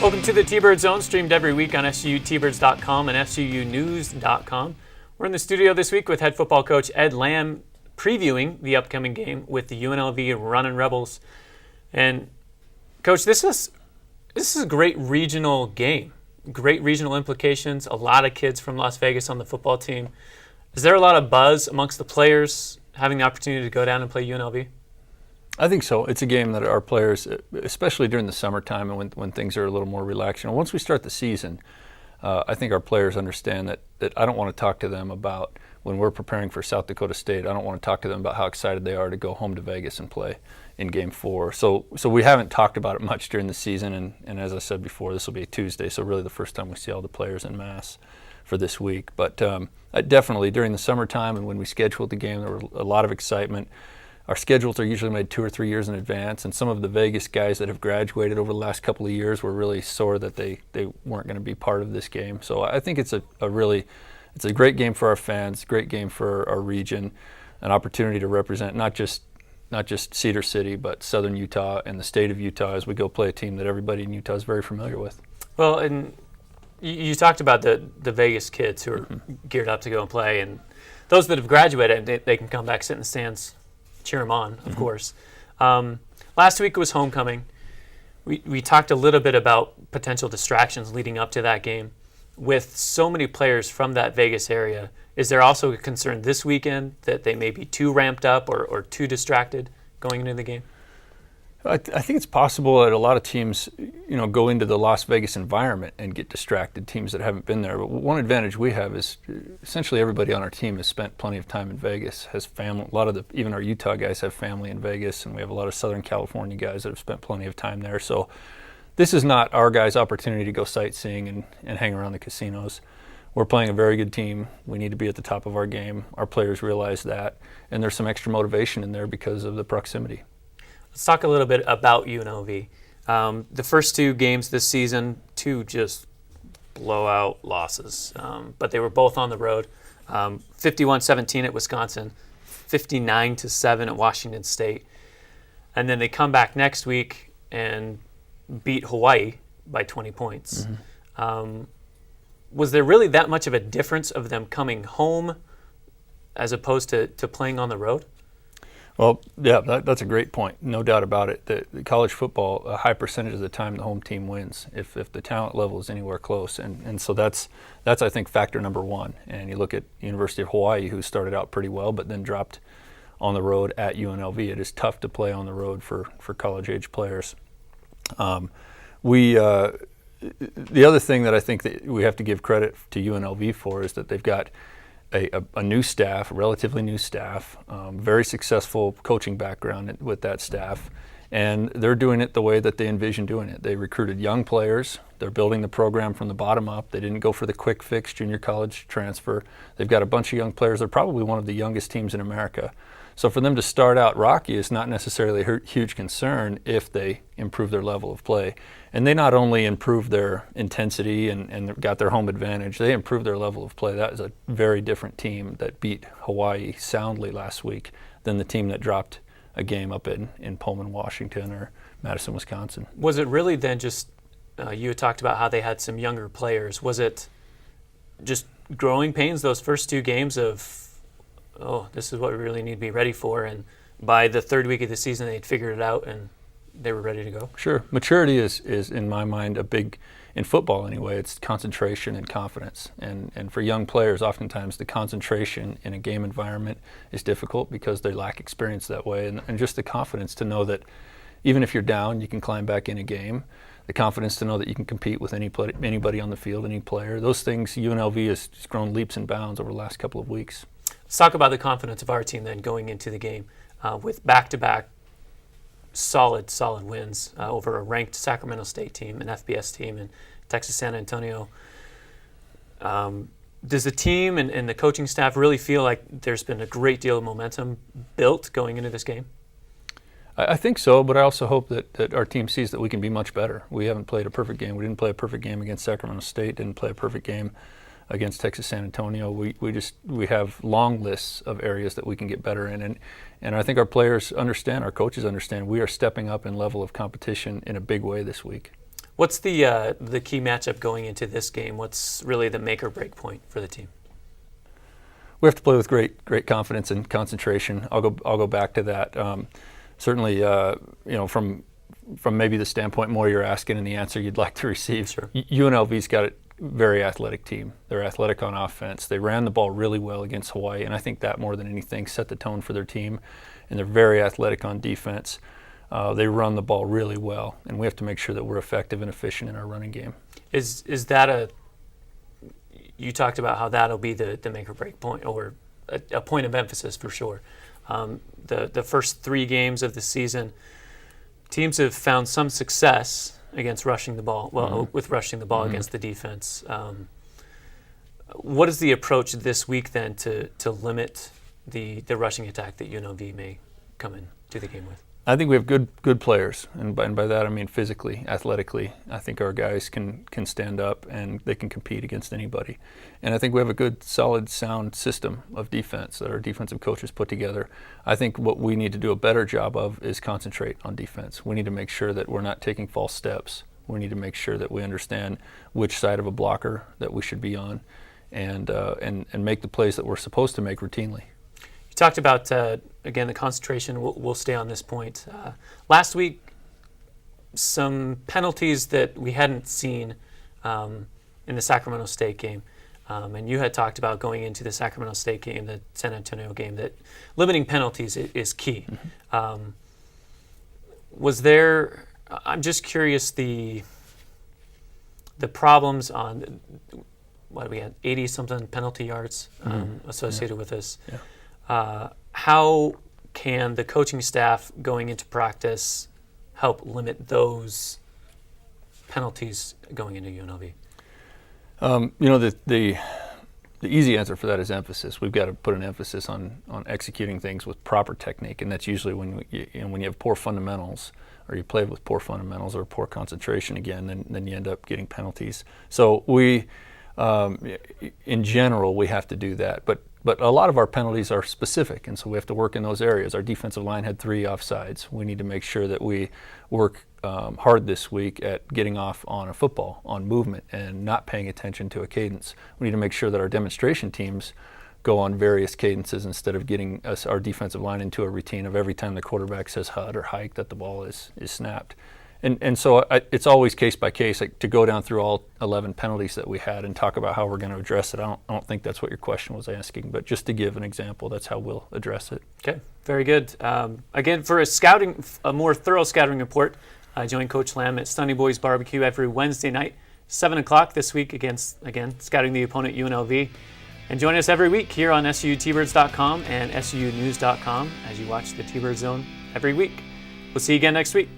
Welcome to the T-Bird Zone, streamed every week on SUUTbirds.com and SUUnews.com. We're in the studio this week with head football coach Ed Lamb, previewing the upcoming game with the UNLV Runnin' Rebels. And Coach, this is a great regional game, great regional implications. A lot of kids from Las Vegas on the football team. Is there a lot of buzz amongst the players having the opportunity to go down and play UNLV? I think so. It's a game that our players, especially during the summertime and when things are a little more relaxed, once we start the season, I think our players understand that I don't want to talk to them about when we're preparing for South Dakota State. I don't want to talk to them about how excited they are to go home to Vegas and play in Game 4. So we haven't talked about it much during the season, and as I said before, this will be a Tuesday, so really the first time we see all the players en masse for this week. But definitely during the summertime and when we scheduled the game, there was a lot of excitement. Our schedules are usually made 2 or 3 years in advance, and some of the Vegas guys that have graduated over the last couple of years were really sore that they weren't going to be part of this game. So I think it's a great game for our fans, great game for our region, an opportunity to represent not just Cedar City, but Southern Utah and the state of Utah as we go play a team that everybody in Utah is very familiar with. Well, and you talked about the Vegas kids who are geared up to go and play, and those that have graduated, they can come back, sit in the stands, cheer them on, of course. Last week was homecoming. We talked a little bit about potential distractions leading up to that game. With so many players from that Vegas area, is there also a concern this weekend that they may be too ramped up or too distracted going into the game? I think it's possible that a lot of teams, go into the Las Vegas environment and get distracted, teams that haven't been there. But one advantage we have is essentially everybody on our team has spent plenty of time in Vegas, has family. A lot of even our Utah guys have family in Vegas, and we have a lot of Southern California guys that have spent plenty of time there. So this is not our guys' opportunity to go sightseeing and hang around the casinos. We're playing a very good team. We need to be at the top of our game. Our players realize that, and there's some extra motivation in there because of the proximity. Let's talk a little bit about UNLV. The first 2 games this season, 2 just blowout losses, but they were both on the road. 51-17 at Wisconsin, 59-7 at Washington State. And then they come back next week and beat Hawaii by 20 points. Was there really that much of a difference of them coming home as opposed to playing on the road? Well, yeah, that's a great point. No doubt about it. The college football, a high percentage of the time the home team wins if the talent level is anywhere close. And so that's I think, factor number one. And you look at University of Hawaii, who started out pretty well but then dropped on the road at UNLV. It is tough to play on the road for college-age players. The other thing that I think that we have to give credit to UNLV for is that they've got a new staff, a relatively new staff, very successful coaching background with that staff, and they're doing it the way that they envisioned doing it. They recruited young players. They're building the program from the bottom up. They didn't go for the quick fix junior college transfer. They've got a bunch of young players. They're probably one of the youngest teams in America. So for them to start out rocky is not necessarily a huge concern if they improve their level of play. And they not only improved their intensity and got their home advantage, they improved their level of play. That is a very different team that beat Hawaii soundly last week than the team that dropped a game up in Pullman, Washington, or Madison, Wisconsin. Was it really then just, you had talked about how they had some younger players. Was it just growing pains those first 2 games of, this is what we really need to be ready for, and by the 3rd week of the season they'd figured it out and they were ready to go? Sure. Maturity is in my mind a big, in football anyway, it's concentration and confidence. And for young players, oftentimes the concentration in a game environment is difficult because they lack experience that way. And just the confidence to know that even if you're down, you can climb back in a game. The confidence to know that you can compete with anybody on the field, any player. Those things, UNLV has grown leaps and bounds over the last couple of weeks. Let's talk about the confidence of our team then going into the game with back-to-back solid wins over a ranked Sacramento State team, an FBS team, and Texas San Antonio. Does the team and the coaching staff really feel like there's been a great deal of momentum built going into this game? I think so, but I also hope that our team sees that we can be much better. We haven't played a perfect game. We didn't play a perfect game against Sacramento State, didn't play a perfect game against Texas San Antonio. We have long lists of areas that we can get better in, and I think our players understand, our coaches understand, we are stepping up in level of competition in a big way this week. What's the key matchup going into this game? What's really the make or break point for the team? We have to play with great confidence and concentration. I'll go back to that. Certainly, from maybe the standpoint more you're asking and the answer you'd like to receive. Sure. UNLV's got a very athletic team. They're athletic on offense. They ran the ball really well against Hawaii, and I think that more than anything set the tone for their team. And they're very athletic on defense. They run the ball really well, and we have to make sure that we're effective and efficient in our running game. Is that you talked about how that'll be the make or break point, or a point of emphasis for sure. The first 3 games of the season, teams have found some success against rushing the ball. Well, with rushing the ball against the defense. What is the approach this week then to limit the rushing attack that UNLV may come into the game with? I think we have good players, and by that I mean physically, athletically. I think our guys can stand up and they can compete against anybody. And I think we have a good, solid, sound system of defense that our defensive coaches put together. I think what we need to do a better job of is concentrate on defense. We need to make sure that we're not taking false steps. We need to make sure that we understand which side of a blocker that we should be on, and make the plays that we're supposed to make routinely. You talked about, again, the concentration. We'll stay on this point. Last week, some penalties that we hadn't seen in the Sacramento State game. And you had talked about going into the Sacramento State game, the San Antonio game, that limiting penalties is key. Was there, I'm just curious, the problems on, what do we have, 80-something penalty yards associated with this. Yeah. How can the coaching staff going into practice help limit those penalties going into UNLV? The easy answer for that is emphasis. We've got to put an emphasis on executing things with proper technique, and that's usually when you have poor fundamentals, or you play with poor fundamentals or poor concentration again, then you end up getting penalties. So we, in general, we have to do that. But a lot of our penalties are specific, and so we have to work in those areas. Our defensive line had 3 offsides. We need to make sure that we work hard this week at getting off on a football, on movement, and not paying attention to a cadence. We need to make sure that our demonstration teams go on various cadences instead of getting our defensive line into a routine of every time the quarterback says HUD or hike that the ball is snapped. And so it's always case by case. Like, to go down through all 11 penalties that we had and talk about how we're going to address it, I don't think that's what your question was asking. But just to give an example, that's how we'll address it. Okay, very good. Again, for a more thorough scouting report, join Coach Lamb at Stunny Boys Barbecue every Wednesday night, 7 o'clock this week, scouting the opponent UNLV. And join us every week here on SUTBirds.com and SUNews.com as you watch the T-Bird Zone every week. We'll see you again next week.